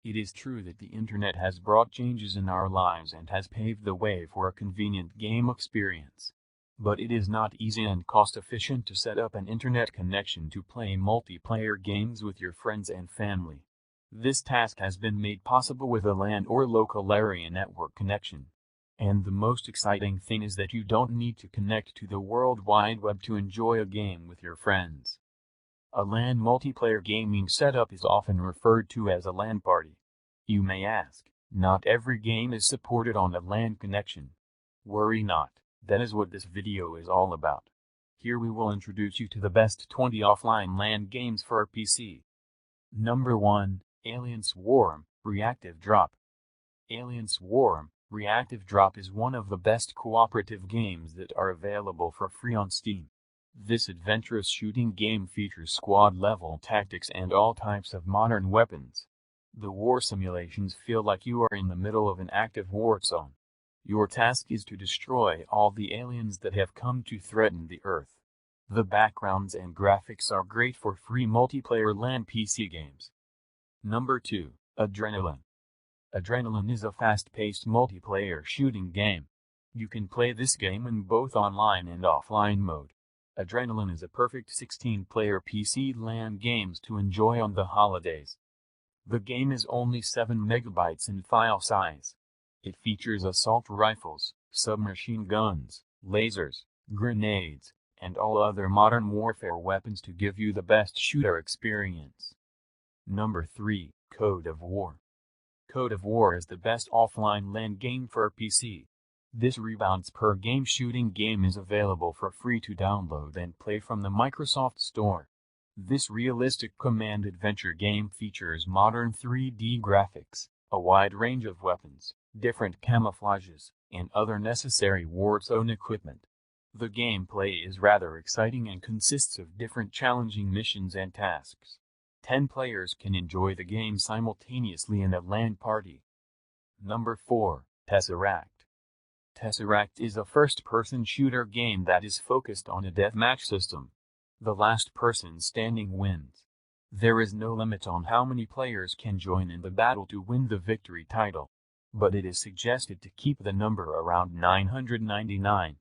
It is true that the internet has brought changes in our lives and has paved the way for a convenient game experience. But it is not easy and cost-efficient to set up an internet connection to play multiplayer games with your friends and family. This task has been made possible with a LAN or local area network connection. And the most exciting thing is that you don't need to connect to the World Wide Web to enjoy a game with your friends. A LAN multiplayer gaming setup is often referred to as a LAN party. You may ask, not every game is supported on a LAN connection. Worry not. That is what this video is all about. Here we will introduce you to the best 20 offline LAN games for PC. Number 1, Alien Swarm, Reactive Drop. Alien Swarm, Reactive Drop is one of the best cooperative games that are available for free on Steam. This adventurous shooting game features squad-level tactics and all types of modern weapons. The war simulations feel like you are in the middle of an active war zone. Your task is to destroy all the aliens that have come to threaten the Earth. The backgrounds and graphics are great for free multiplayer LAN PC games. Number 2, Adrenaline. Adrenaline is a fast-paced multiplayer shooting game. You can play this game in both online and offline mode. Adrenaline is a perfect 16-player PC LAN games to enjoy on the holidays. The game is only 7 megabytes in file size. It features assault rifles, submachine guns, lasers, grenades, and all other modern warfare weapons to give you the best shooter experience. Number 3, Code of War. Code of War is the best offline LAN game for PC. This rebounds per game shooting game is available for free to download and play from the Microsoft Store. This realistic command adventure game features modern 3D graphics, a wide range of weapons, different camouflages, and other necessary warzone equipment. The gameplay is rather exciting and consists of different challenging missions and tasks. 10 players can enjoy the game simultaneously in a LAN party. Number 4, Tesseract. Tesseract is a first-person shooter game that is focused on a deathmatch system. The last person standing wins. There is no limit on how many players can join in the battle to win the victory title, but it is suggested to keep the number around 999.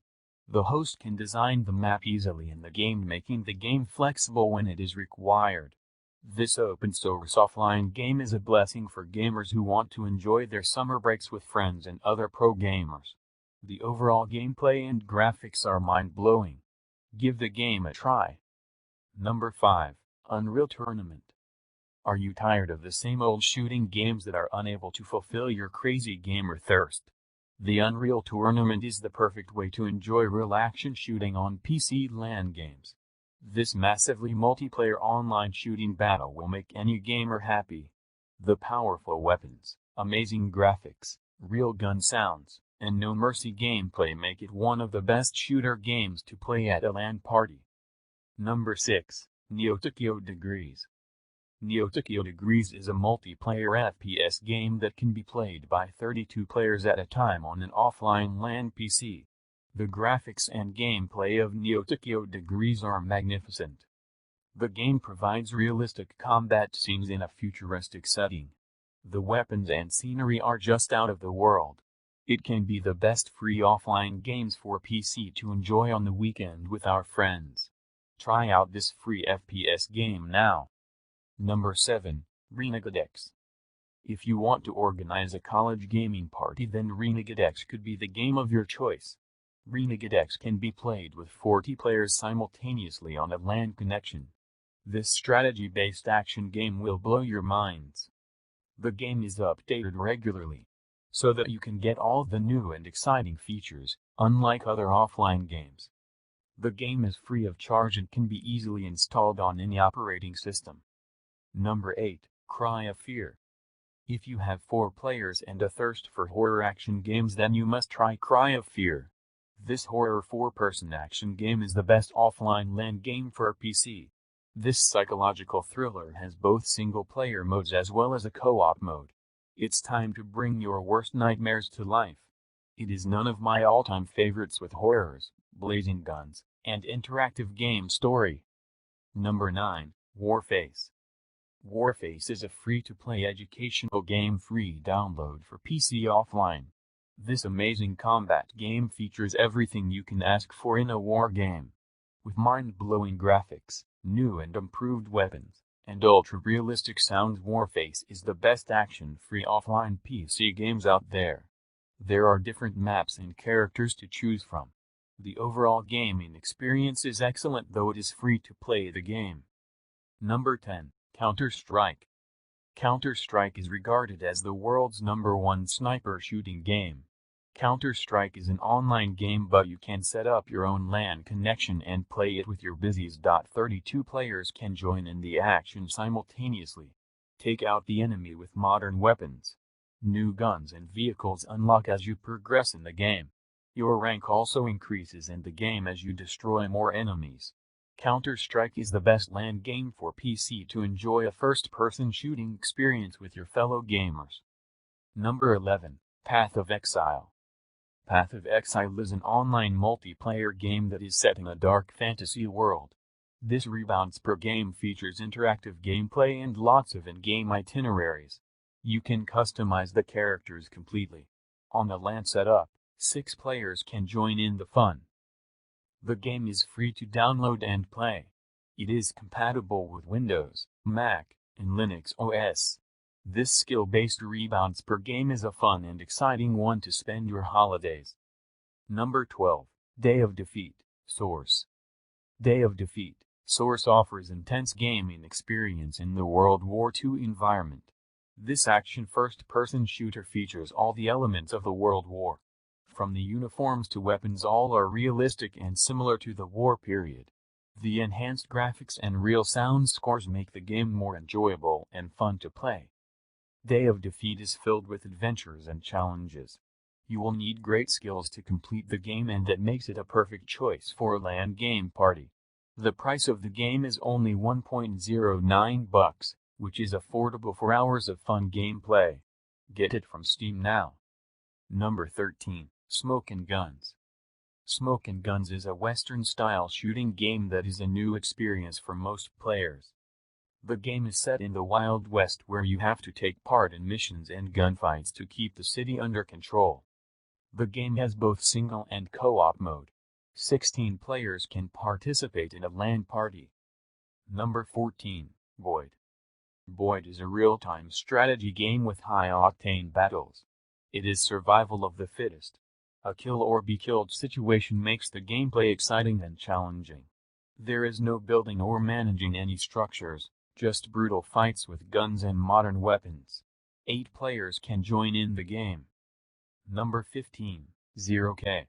The host can design the map easily in the game, making the game flexible when it is required. This open-source offline game is a blessing for gamers who want to enjoy their summer breaks with friends and other pro gamers. The overall gameplay and graphics are mind-blowing. Give the game a try. Number 5, Unreal Tournament. Are you tired of the same old shooting games that are unable to fulfill your crazy gamer thirst? The Unreal Tournament is the perfect way to enjoy real action shooting on PC LAN games. This massively multiplayer online shooting battle will make any gamer happy. The powerful weapons, amazing graphics, real gun sounds, and no mercy gameplay make it one of the best shooter games to play at a LAN party. Number 6, NEOTOKYO Degrees. NEOTOKYO Degrees is a multiplayer FPS game that can be played by 32 players at a time on an offline LAN PC. The graphics and gameplay of NEOTOKYO Degrees are magnificent. The game provides realistic combat scenes in a futuristic setting. The weapons and scenery are just out of the world. It can be the best free offline games for PC to enjoy on the weekend with our friends. Try out this free FPS game now. Number 7, Renegodex. If you want to organize a college gaming party, then Renegadex could be the game of your choice. Renegadex can be played with 40 players simultaneously on a LAN connection. This strategy-based action game will blow your minds. The game is updated regularly, so that you can get all the new and exciting features, unlike other offline games. The game is free of charge and can be easily installed on any operating system. Number 8, Cry of Fear. If you have 4 players and a thirst for horror action games, then you must try Cry of Fear. This horror 4-person action game is the best offline LAN game for PC. This psychological thriller has both single-player modes as well as a co-op mode. It's time to bring your worst nightmares to life. It is none of my all-time favorites with horrors, blazing guns, and interactive game story. Number 9, Warface. Warface is a free-to-play educational game free download for PC offline. This amazing combat game features everything you can ask for in a war game. With mind-blowing graphics, new and improved weapons, and ultra-realistic sounds, Warface is the best action-free offline PC games out there. There are different maps and characters to choose from. The overall gaming experience is excellent, though it is free to play the game. Number 10. Counter-Strike. Counter-Strike is regarded as the world's #1 sniper shooting game. Counter-Strike is an online game, but you can set up your own LAN connection and play it with your busies. 32 players can join in the action simultaneously. Take out the enemy with modern weapons. New guns and vehicles unlock as you progress in the game. Your rank also increases in the game as you destroy more enemies. Counter-Strike is the best LAN game for PC to enjoy a first-person shooting experience with your fellow gamers. Number 11. Path of Exile. Path of Exile is an online multiplayer game that is set in a dark fantasy world. This rebounds per game features interactive gameplay and lots of in-game itineraries. You can customize the characters completely. On the LAN setup, 6 players can join in the fun. The game is free to download and play. It is compatible with Windows, Mac, and Linux OS. This skill-based rebounds per game is a fun and exciting one to spend your holidays. Number 12. Day of Defeat, Source. Day of Defeat, Source offers intense gaming experience in the World War II environment. This action first-person shooter features all the elements of the World War. From the uniforms to weapons, all are realistic and similar to the war period. The enhanced graphics and real sound scores make the game more enjoyable and fun to play. Day of Defeat is filled with adventures and challenges. You will need great skills to complete the game, and that makes it a perfect choice for a LAN game party. The price of the game is only $1.09, which is affordable for hours of fun gameplay. Get it from Steam now. Number 13. Smokin-guns. Smokin-guns is a Western-style shooting game that is a new experience for most players. The game is set in the Wild West, where you have to take part in missions and gunfights to keep the city under control. The game has both single and co-op mode. 16 players can participate in a LAN party. Number 14. Boid. Boid is a real-time strategy game with high-octane battles. It is survival of the fittest. A kill or be killed situation makes the gameplay exciting and challenging. There is no building or managing any structures, just brutal fights with guns and modern weapons. 8 players can join in the game. Number 15. XeroK.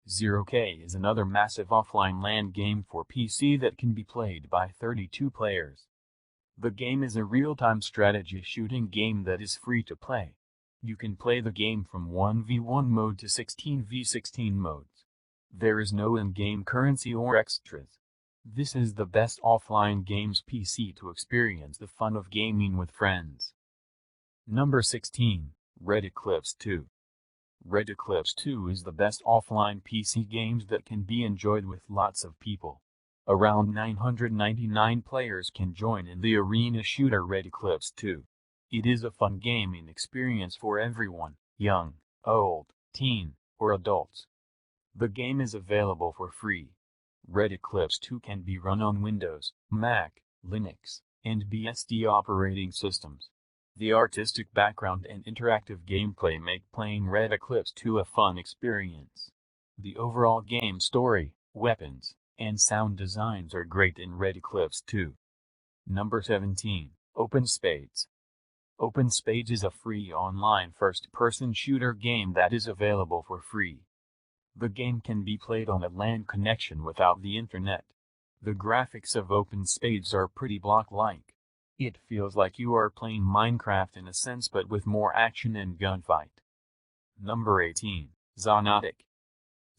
XeroK is another massive offline LAN game for PC that can be played by 32 players. The game is a real-time strategy shooting game that is free to play. You can play the game from 1v1 mode to 16v16 modes. There is no in-game currency or extras. This is the best offline games PC to experience the fun of gaming with friends. Number 16. Red Eclipse 2. Red Eclipse 2 is the best offline PC games that can be enjoyed with lots of people. Around 999 players can join in the arena shooter Red Eclipse 2. It is a fun gaming experience for everyone, young, old, teen, or adults. The game is available for free. Red Eclipse 2 can be run on Windows, Mac, Linux, and BSD operating systems. The artistic background and interactive gameplay make playing Red Eclipse 2 a fun experience. The overall game story, weapons, and sound designs are great in Red Eclipse 2. Number 17. OpenSpades. OpenSpades is a free online first-person shooter game that is available for free. The game can be played on a LAN connection without the internet. The graphics of OpenSpades are pretty block-like. It feels like you are playing Minecraft in a sense, but with more action and gunfight. Number 18. Zonatic.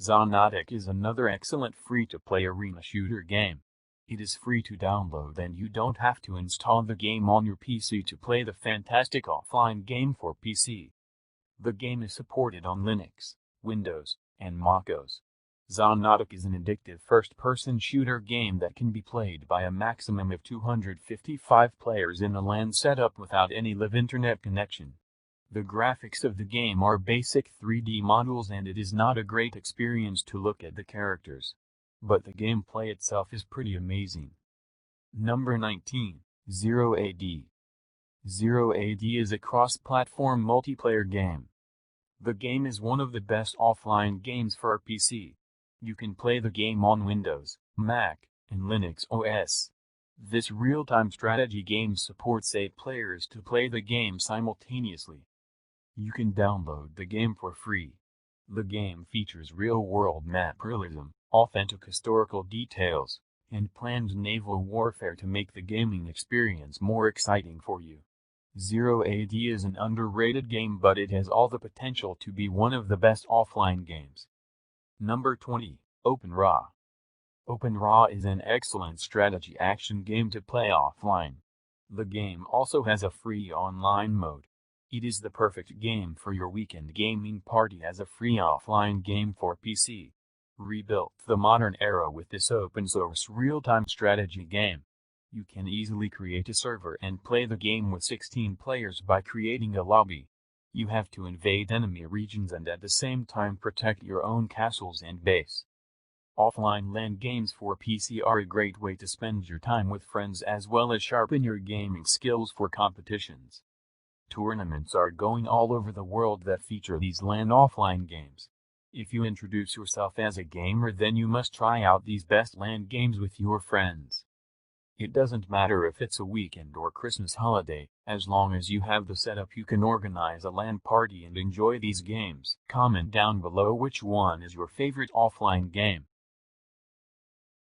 Zonatic is another excellent free-to-play arena shooter game. It is free to download, and you don't have to install the game on your PC to play the fantastic offline game for PC. The game is supported on Linux, Windows, and macOS. Zonatic is an addictive first-person shooter game that can be played by a maximum of 255 players in a LAN setup without any live internet connection. The graphics of the game are basic 3D models and it is not a great experience to look at the characters. But the gameplay itself is pretty amazing. Number 19, XeroAD. XeroAD is a cross-platform multiplayer game. The game is one of the best offline games for a PC. You can play the game on Windows, Mac, and Linux OS. This real-time strategy game supports 8 players to play the game simultaneously. You can download the game for free. The game features real-world map realism, authentic historical details, and planned naval warfare to make the gaming experience more exciting for you. XeroAD is an underrated game, but it has all the potential to be one of the best offline games. Number 20, OpenRA. OpenRA is an excellent strategy action game to play offline. The game also has a free online mode. It is the perfect game for your weekend gaming party as a free offline game for PC. Rebuilt the modern era with this open-source real-time strategy game. You can easily create a server and play the game with 16 players by creating a lobby. You have to invade enemy regions and at the same time protect your own castles and base. Offline LAN games for PC are a great way to spend your time with friends as well as sharpen your gaming skills for competitions. Tournaments are going all over the world that feature these LAN offline games. If you introduce yourself as a gamer, then you must try out these best LAN games with your friends. It doesn't matter if it's a weekend or Christmas holiday, as long as you have the setup you can organize a LAN party and enjoy these games. Comment down below which one is your favorite offline game.